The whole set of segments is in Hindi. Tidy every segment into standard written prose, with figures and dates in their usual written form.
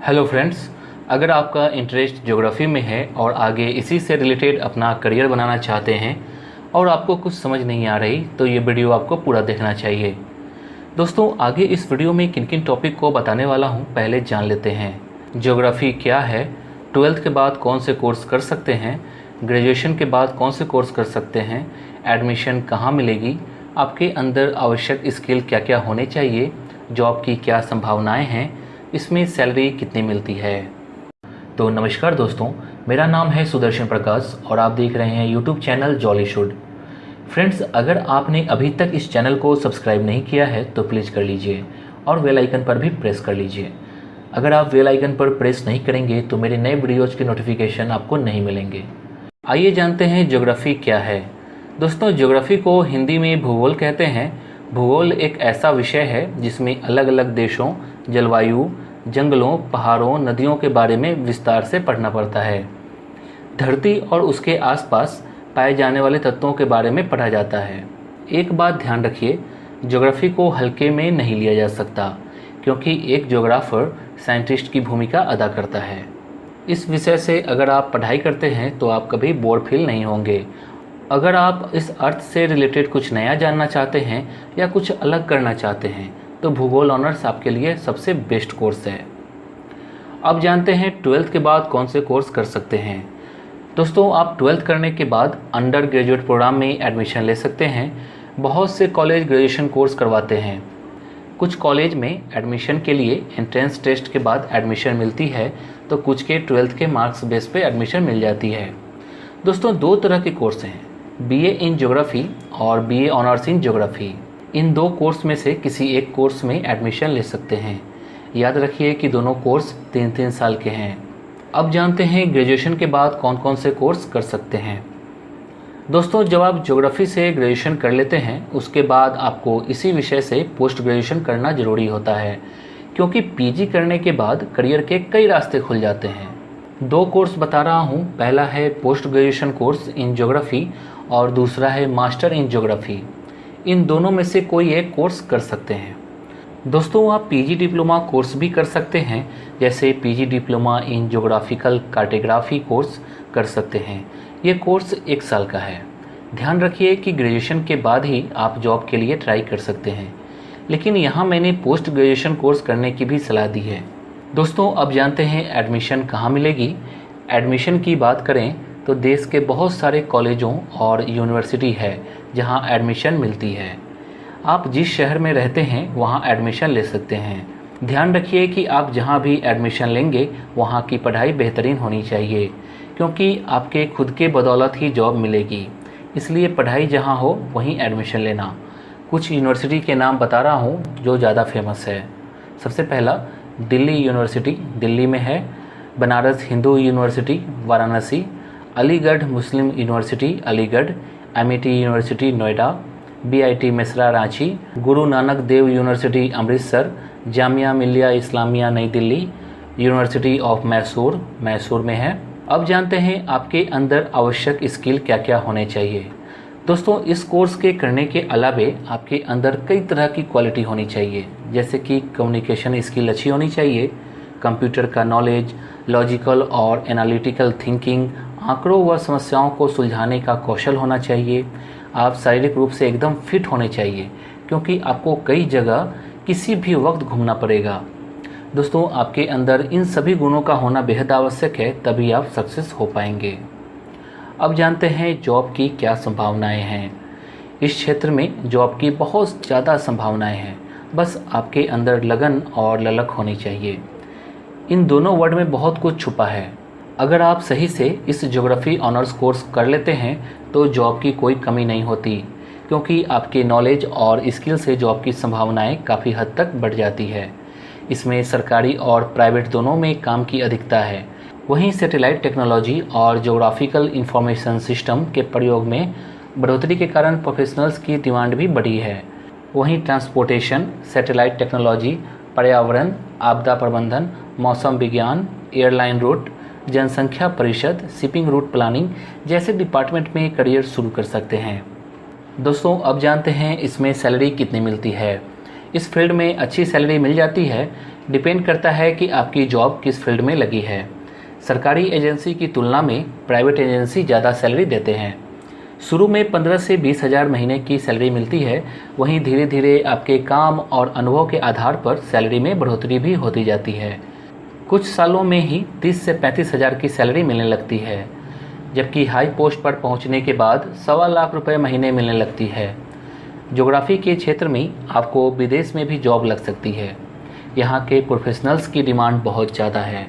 हेलो फ्रेंड्स, अगर आपका इंटरेस्ट ज्योग्राफी में है और आगे इसी से रिलेटेड अपना करियर बनाना चाहते हैं और आपको कुछ समझ नहीं आ रही तो ये वीडियो आपको पूरा देखना चाहिए। दोस्तों, आगे इस वीडियो में किन किन टॉपिक को बताने वाला हूँ पहले जान लेते हैं। ज्योग्राफी क्या है, 12th के बाद कौन से कोर्स कर सकते हैं, ग्रेजुएशन के बाद कौन से कोर्स कर सकते हैं, एडमिशन कहाँ मिलेगी, आपके अंदर आवश्यक स्किल क्या क्या होने चाहिए, जॉब की क्या संभावनाएं हैं, इसमें सैलरी कितनी मिलती है। तो नमस्कार दोस्तों, मेरा नाम है सुदर्शन प्रकाश और आप देख रहे हैं YouTube channel jolly should. Friends, अगर आपने अभी तक इस चैनल को सब्सक्राइब नहीं किया है तो प्लीज़ कर लीजिए और बेल आइकन पर भी प्रेस कर लीजिए। अगर आप बेल आइकन पर प्रेस नहीं करेंगे तो मेरे नए वीडियोज़ के नोटिफिकेशन आपको नहीं मिलेंगे। आइए जानते हैं ज्योग्राफी क्या है। दोस्तों, ज्योग्राफी को हिंदी में भूगोल कहते हैं। भूगोल एक ऐसा विषय है जिसमें अलग अलग देशों, जलवायु, जंगलों, पहाड़ों, नदियों के बारे में विस्तार से पढ़ना पड़ता है। धरती और उसके आसपास पाए जाने वाले तत्वों के बारे में पढ़ा जाता है। एक बात ध्यान रखिए, ज्योग्राफी को हल्के में नहीं लिया जा सकता क्योंकि एक ज्योग्राफर साइंटिस्ट की भूमिका अदा करता है। इस विषय से अगर आप पढ़ाई करते हैं तो आप कभी बोर फील नहीं होंगे। अगर आप इस अर्थ से रिलेटेड कुछ नया जानना चाहते हैं या कुछ अलग करना चाहते हैं तो भूगोल ऑनर्स आपके लिए सबसे बेस्ट कोर्स है। अब जानते हैं 12th के बाद कौन से कोर्स कर सकते हैं। दोस्तों, आप 12th करने के बाद अंडर ग्रेजुएट प्रोग्राम में एडमिशन ले सकते हैं। बहुत से कॉलेज ग्रेजुएशन कोर्स करवाते हैं। कुछ कॉलेज में एडमिशन के लिए एंट्रेंस टेस्ट के बाद एडमिशन मिलती है तो कुछ के 12th के मार्क्स बेस पे एडमिशन मिल जाती है। दोस्तों, दो तरह के कोर्स हैं, बीए इन ज्योग्राफी और बीए ऑनर्स इन ज्योग्राफी। इन दो कोर्स में से किसी एक कोर्स में एडमिशन ले सकते हैं। याद रखिए कि दोनों कोर्स 3-3 साल के हैं। अब जानते हैं ग्रेजुएशन के बाद कौन कौन से कोर्स कर सकते हैं। दोस्तों, जब आप ज्योग्राफी से ग्रेजुएशन कर लेते हैं उसके बाद आपको इसी विषय से पोस्ट ग्रेजुएशन करना ज़रूरी होता है क्योंकि पीजी करने के बाद करियर के कई रास्ते खुल जाते हैं। दो कोर्स बता रहा हूँ, पहला है post graduation course in geography और दूसरा है मास्टर इन ज्योग्राफी। इन दोनों में से कोई एक कोर्स कर सकते हैं। दोस्तों, आप पीजी डिप्लोमा कोर्स भी कर सकते हैं, जैसे PG diploma in geographical cartography course कर सकते हैं। ये कोर्स 1 साल का है। ध्यान रखिए कि ग्रेजुएशन के बाद ही आप जॉब के लिए ट्राई कर सकते हैं, लेकिन यहाँ मैंने पोस्ट ग्रेजुएशन कोर्स करने की भी सलाह दी है। दोस्तों, अब जानते हैं एडमिशन कहाँ मिलेगी। एडमिशन की बात करें तो देश के बहुत सारे कॉलेजों और यूनिवर्सिटी है जहाँ एडमिशन मिलती है। आप जिस शहर में रहते हैं वहाँ एडमिशन ले सकते हैं। ध्यान रखिए कि आप जहाँ भी एडमिशन लेंगे वहाँ की पढ़ाई बेहतरीन होनी चाहिए क्योंकि आपके खुद के बदौलत ही जॉब मिलेगी, इसलिए पढ़ाई जहाँ हो वहीं एडमिशन लेना। कुछ यूनिवर्सिटी के नाम बता रहा हूँ जो ज़्यादा फेमस है। सबसे पहला दिल्ली यूनिवर्सिटी दिल्ली में है, Banaras Hindu university Varanasi, Aligarh Muslim university Aligarh, Amity university Noida, BIT Mesra Ranchi, Guru Nanak Dev university Amritsar, Jamia Millia Islamia New Delhi, university of Mysore Mysore में है। अब जानते हैं आपके अंदर आवश्यक स्किल क्या क्या होने चाहिए। दोस्तों, इस कोर्स के करने के अलावे आपके अंदर कई तरह की क्वालिटी होनी चाहिए, जैसे कि कम्युनिकेशन स्किल अच्छी होनी चाहिए, कंप्यूटर का नॉलेज, लॉजिकल और एनालिटिकल थिंकिंग, आंकड़ों व समस्याओं को सुलझाने का कौशल होना चाहिए। आप शारीरिक रूप से एकदम फिट होने चाहिए क्योंकि आपको कई जगह किसी भी वक्त घूमना पड़ेगा। दोस्तों, आपके अंदर इन सभी गुणों का होना बेहद आवश्यक है, तभी आप सक्सेस हो पाएंगे। अब जानते हैं जॉब की क्या संभावनाएं हैं। इस क्षेत्र में जॉब की बहुत ज़्यादा संभावनाएं हैं, बस आपके अंदर लगन और ललक होनी चाहिए। इन दोनों वर्ड में बहुत कुछ छुपा है। अगर आप सही से इस ज्योग्राफी ऑनर्स कोर्स कर लेते हैं तो जॉब की कोई कमी नहीं होती क्योंकि आपके नॉलेज और स्किल से जॉब की संभावनाएं काफ़ी हद तक बढ़ जाती है। इसमें सरकारी और प्राइवेट दोनों में काम की अधिकता है। वहीं सैटेलाइट टेक्नोलॉजी और ज्योग्राफिकल इंफॉर्मेशन सिस्टम के प्रयोग में बढ़ोतरी के कारण प्रोफेशनल्स की डिमांड भी बढ़ी है। वहीं ट्रांसपोर्टेशन, सैटेलाइट टेक्नोलॉजी, पर्यावरण, आपदा प्रबंधन, मौसम विज्ञान, एयरलाइन रूट, जनसंख्या परिषद, शिपिंग रूट प्लानिंग जैसे डिपार्टमेंट में करियर शुरू कर सकते हैं। दोस्तों, अब जानते हैं इसमें सैलरी कितनी मिलती है। इस फील्ड में अच्छी सैलरी मिल जाती है, डिपेंड करता है कि आपकी जॉब किस फील्ड में लगी है। सरकारी एजेंसी की तुलना में प्राइवेट एजेंसी ज़्यादा सैलरी देते हैं। शुरू में 15 से 20 हज़ार महीने की सैलरी मिलती है, वहीं धीरे धीरे आपके काम और अनुभव के आधार पर सैलरी में बढ़ोतरी भी होती जाती है। कुछ सालों में ही 30 से 35 हज़ार की सैलरी मिलने लगती है, जबकि हाई पोस्ट पर पहुंचने के बाद 1.25 लाख रुपए महीने मिलने लगती है। ज्योग्राफी के क्षेत्र में आपको विदेश में भी जॉब लग सकती है। यहाँ के प्रोफेशनल्स की डिमांड बहुत ज़्यादा है।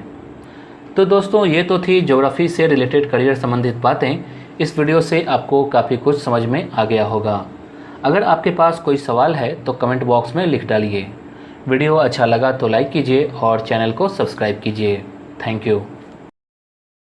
तो दोस्तों, ये तो थी ज्योग्राफी से रिलेटेड करियर संबंधित बातें। इस वीडियो से आपको काफ़ी कुछ समझ में आ गया होगा। अगर आपके पास कोई सवाल है तो कमेंट बॉक्स में लिख डालिए। वीडियो अच्छा लगा तो लाइक कीजिए और चैनल को सब्सक्राइब कीजिए। Thank you.